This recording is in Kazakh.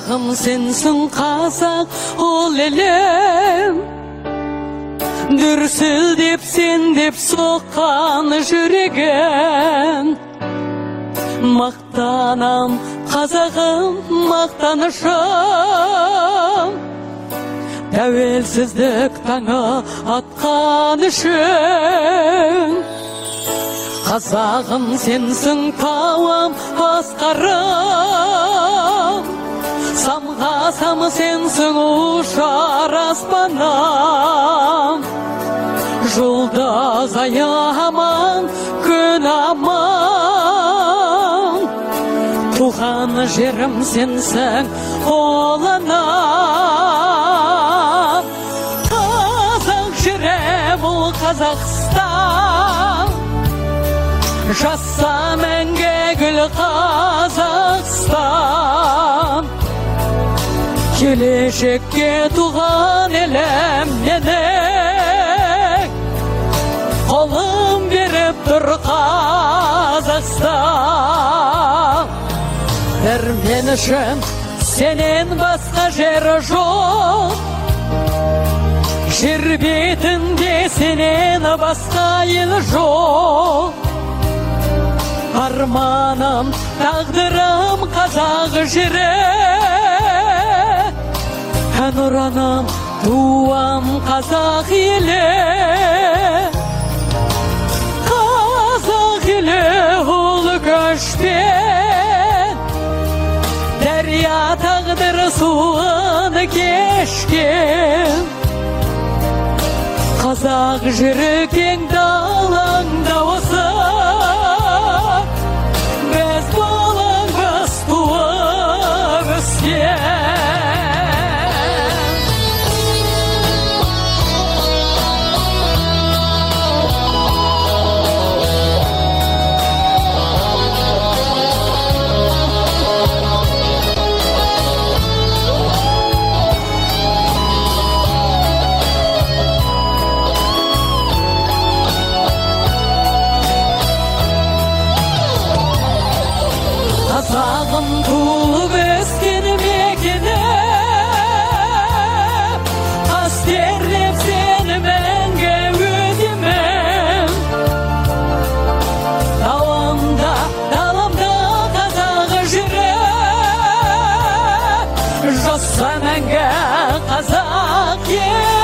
Қазағым сенсің қазақ ол елім, дүрсілдеп сендеп соққан жүрегім. Мақтанам қазағым мақтанышым, тәуелсіздік таңы атқан үшін. Қазағым сенсің тауым асқарым, самғасам сенсің ұшар аспанам. Жұлдыз ай аман, күн аман, туған жерім сенсің ол анам. Қазақ жері бұл Қазақстан, жаса мәңгі гүл Қазақстан. Келешекке туған елім менің, қолым беріп тұр Қазақстан. Бір мен үшін сенен басқа жері жоқ, жер бетінде сенен басқа ел жоқ. Арманым, тағдырым қазақ жері, әнұраным, туам қазақ елі. Қазақ елі ол көшпен, дәрия тағдыр суын кешкен. Қазақ жері кең далаңда осы, біз балаңыз туып өскен. Қазағым туып өскен мекенім, қастерлеп сені мәңгі өтемін. Тауымда, даламда қазақ жері, жаса мәңгі қазақ елі.